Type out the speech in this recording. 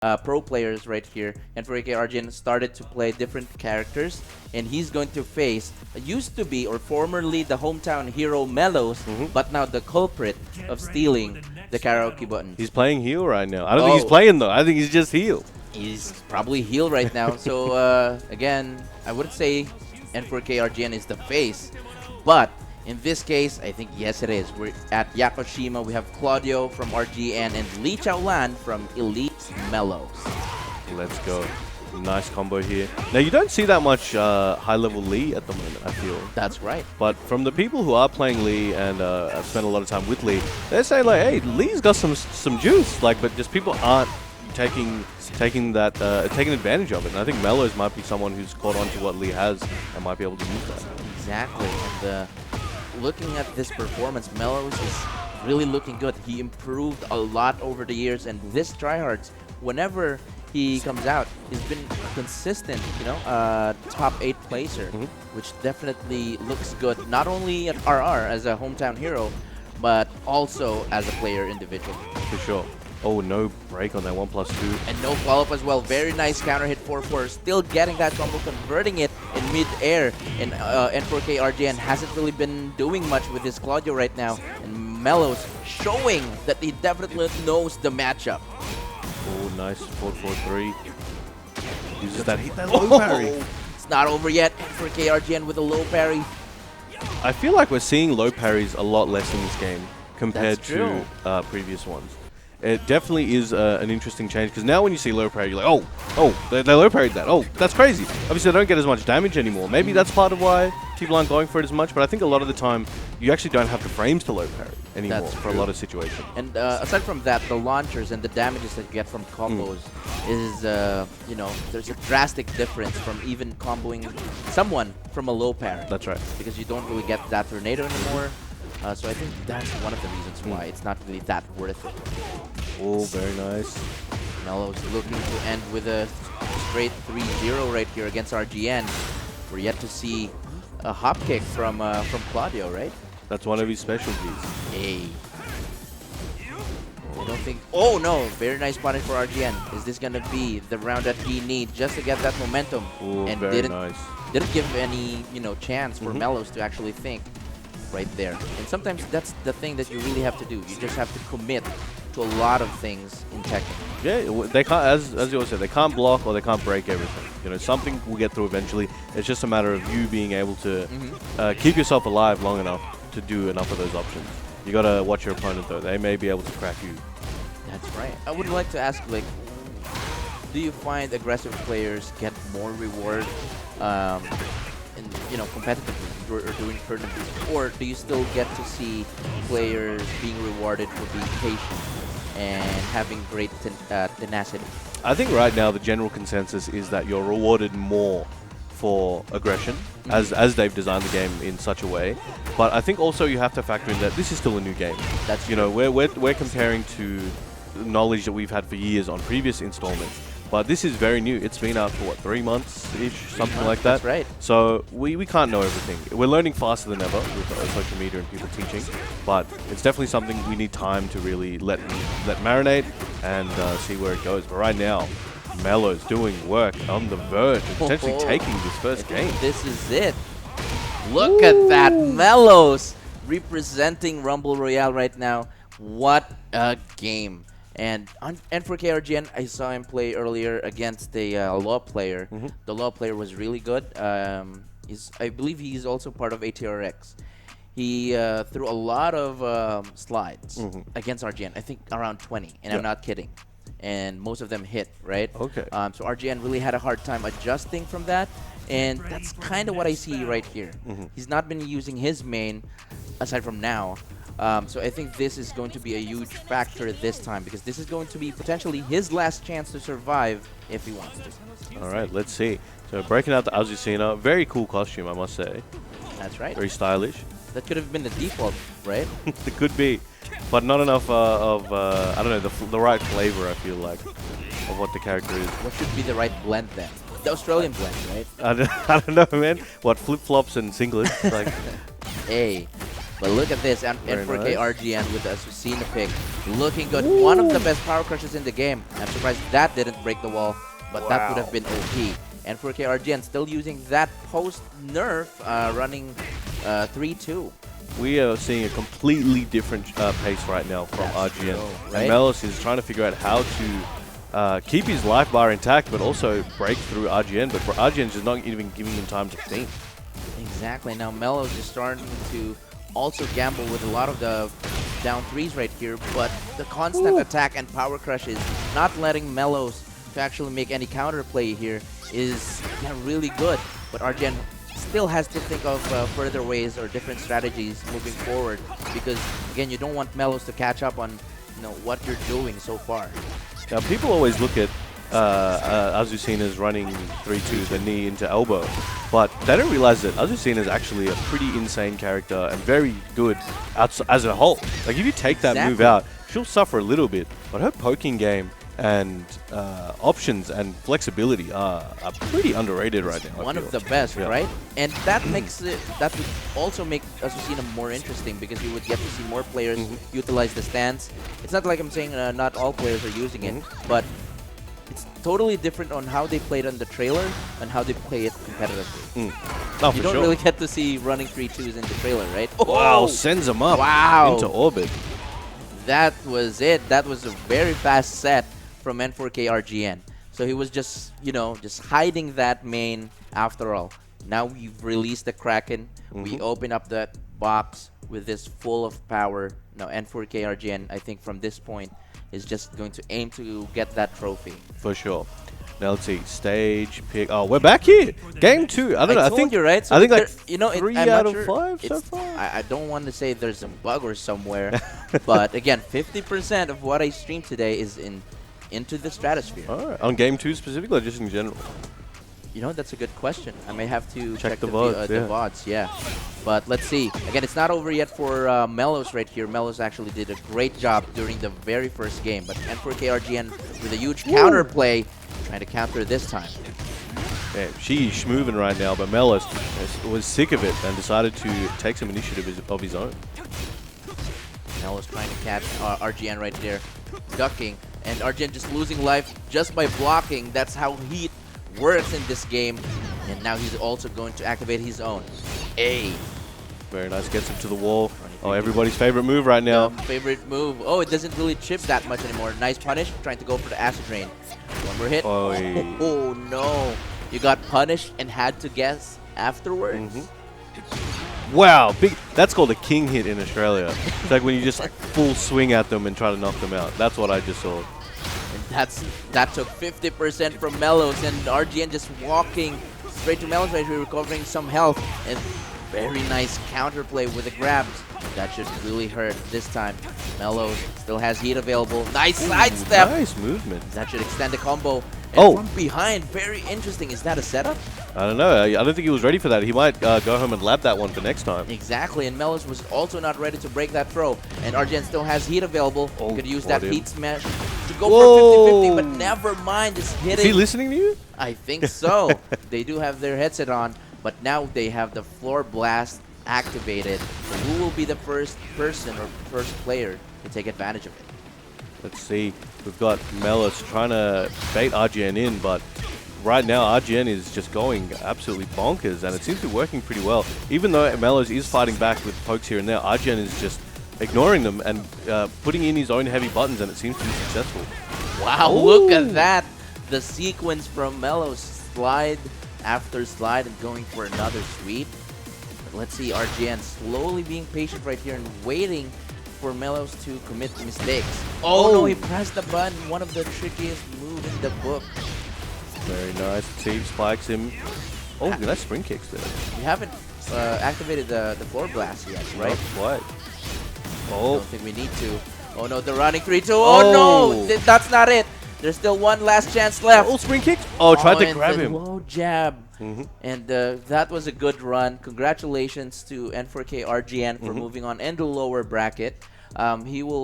pro players right here. And for RGN started to play different characters, and he's going to face used to be or formerly the hometown hero Melos, but now the culprit of stealing the karaoke button. He's playing heel right now. I don't think he's playing though. I think he's just heel. He's probably heel right now. So again, I wouldn't say N4K RGN is the face, but in this case, I think yes it is. We're at Yakushima. We have Claudio from RGN and Lee Chaolan from Elite Melos. Let's go. Nice combo here. Now, you don't see that much high-level Lee at the moment, I feel. That's right. But from the people who are playing Lee and have spent a lot of time with Lee, they say, like, hey, Lee's got some juice. Like, but just people aren't taking advantage of it. And I think Melos might be someone who's caught on to what Lee has and might be able to use that. Exactly. And looking at this performance, Melos is really looking good. He improved a lot over the years, and this TryHards, whenever he comes out, he's been consistent, you know, top 8 placer, which definitely looks good, not only at RR as a hometown hero, but also as a player individually. For sure. Oh, no break on that 1+2. And no follow-up as well. Very nice counter hit 4-4. Still getting that combo, converting it in mid-air. And N4K RGN hasn't really been doing much with his Claudio right now. And Melos showing that he definitely knows the matchup. Oh, nice 4-4-3. Uses that low parry. It's not over yet. N4K RGN with a low parry. I feel like we're seeing low parries a lot less in this game compared to previous ones. It definitely is an interesting change, because now when you see low parry, you're like, oh, they low parried that. Oh, that's crazy. Obviously, they don't get as much damage anymore. Maybe that's part of why people aren't going for it as much, but I think a lot of the time, you actually don't have the frames to low parry anymore for a lot of situations. And aside from that, the launchers and the damages that you get from combos is, you know, there's a drastic difference from even comboing someone from a low parry. That's right. Because you don't really get that tornado anymore. So I think that's one of the reasons why it's not really that worth it. Oh, very nice. Melos looking to end with a straight 3-0 right here against RGN. We're yet to see a hop kick from Claudio, right? That's one of his specialties. Hey. I don't think... Oh, no. Very nice punish for RGN. Is this going to be the round that he needs just to get that momentum? Oh, and very nice. Didn't give any, you know, chance for Melos to actually think right there. And sometimes that's the thing that you really have to do. You just have to commit to a lot of things in Tekken. Yeah, they can't, as you always said, they can't block or they can't break everything. You know, something will get through eventually. It's just a matter of you being able to keep yourself alive long enough to do enough of those options. You gotta watch your opponent though. They may be able to crack you. That's right. I would like to ask, like, do you find aggressive players get more reward in, you know, competitively or during tournaments, or do you still get to see players being rewarded for being patient and having great tenacity? I think right now the general consensus is that you're rewarded more for aggression, as they've designed the game in such a way. But I think also you have to factor in that this is still a new game. That's you know, we're comparing to knowledge that we've had for years on previous installments. But this is very new. It's been out for, what, 3 months-ish? Something like that. That's right. So we can't know everything. We're learning faster than ever with social media and people teaching. But it's definitely something we need time to really let marinate and see where it goes. But right now, Melos doing work on the verge of potentially taking this first game. This is it. Look at that. Melos representing Rumble Royale right now. What a game. And for KRGN, I saw him play earlier against the Law player. The Law player was really good. I believe he's also part of ATRX. He threw a lot of slides against RGN. I think around 20, and I'm not kidding. And most of them hit, right? Okay. So RGN really had a hard time adjusting from that. And that's kind of what I see right here. He's not been using his main, aside from now. So I think this is going to be a huge factor this time, because this is going to be potentially his last chance to survive if he wants to. All right, let's see. So breaking out the Azucena, very cool costume, I must say. That's right. Very stylish. That could have been the default, right? It could be, but not enough I don't know, the right flavor, I feel like, of what the character is. What should be the right blend then? The Australian blend, right? I don't know, man. What, flip-flops and singlets? Like, hey. But look at this, and Very 4K nice. RGN with the Azucena pick. Looking good. One of the best power crushes in the game. I'm surprised that didn't break the wall, but that would have been OP. And 4K RGN still using that post-nerf, running 3-2. We are seeing a completely different pace right now from That's RGN. true, And right? Melos is trying to figure out how to keep his life bar intact, but also break through RGN. But for RGN, is just not even giving him time to think. Exactly. Now Melos is starting to also gamble with a lot of the down threes right here, but the constant attack and power crush is not letting Melos to actually make any counterplay here is really good. But RGN still has to think of further ways or different strategies moving forward, because again, you don't want Melos to catch up on what you're doing so far. Now, people always look at Azucena's running 3-2, the knee into elbow, but they don't realize that Azucena is actually a pretty insane character and very good as a whole. Like, if you take that move out, she'll suffer a little bit, but her poking game and options and flexibility are pretty underrated right now. One of the best, right? And that makes it, that would also make Azucena more interesting, because you would get to see more players utilize the stance. It's not like I'm saying not all players are using it, but it's totally different on how they played on the trailer and how they play it competitively. Oh, You don't really get to see running 3-2s in the trailer, right? Wow, sends him up into orbit. That was it. That was a very fast set from N4K RGN. So he was just, just hiding that main after all. Now we've released the Kraken. We open up that box with this full of power. Now N4K RGN, I think from this point, is just going to aim to get that trophy. For sure. Now let's see, stage pick. Oh, we're back here. Game 2. I don't know. I think you're right. So I think like 3 out of 5 so far. I don't want to say there's a bug or somewhere, but again, 50% of what I streamed today is into the stratosphere. All right. On game 2 specifically, or just in general? That's a good question. I may have to check the VODs, the VODs, But let's see. Again, it's not over yet for Melos right here. Melos actually did a great job during the very first game, but N4K RGN with a huge counterplay, trying to counter this time. Yeah, she's moving right now, but Melos was sick of it and decided to take some initiative of his own. Melos trying to catch RGN right there, ducking, and RGN just losing life just by blocking. That's how heat works in this game. And now he's also going to activate his own A. Very nice, gets him to the wall. Oh, everybody's favorite move right now. Favorite move. Oh, it doesn't really chip that much anymore. Nice punish, trying to go for the acid rain. One more hit. Oh no. You got punished and had to guess afterwards. Wow, big. That's called a king hit in Australia. It's like when you just full swing at them and try to knock them out. That's what I just saw. And that took 50% from Melos, and RGN just walking straight to Melos right here, recovering some health, and very nice counterplay with the grabs. That should really hurt this time. Melos still has heat available. Nice sidestep. Nice movement. That should extend the combo. And from behind, very interesting. Is that a setup? I don't know. I don't think he was ready for that. He might go home and lab that one for next time. Exactly, and Melos was also not ready to break that throw. And RGN still has heat available. Could use that heat smash to go for 50-50, but never mind. It's hitting. Is he listening to you? I think so. They do have their headset on, but now they have the floor blast activated. So who will be the first person or first player to take advantage of it? Let's see. We've got Melos trying to bait RGN in, but right now RGN is just going absolutely bonkers, and it seems to be working pretty well. Even though Melos is fighting back with pokes here and there, RGN is just ignoring them and putting in his own heavy buttons, and it seems to be successful. Wow, look at that. The sequence from Melos, slide after slide and going for another sweep. But let's see, RGN slowly being patient right here and waiting for Melos to commit mistakes. Oh no, he pressed the button. One of the trickiest moves in the book. Very nice. Team spikes him. Oh, nice spring kicks there. You haven't activated the floor blast yet, right? What? I don't think we need to. Oh no, the running 3-2. Oh no, that's not it. There's still one last chance left. Oh, spring kick. Oh, tried to grab him. Low jab. And that was a good run. Congratulations to N4K RGN for moving on in the lower bracket. He will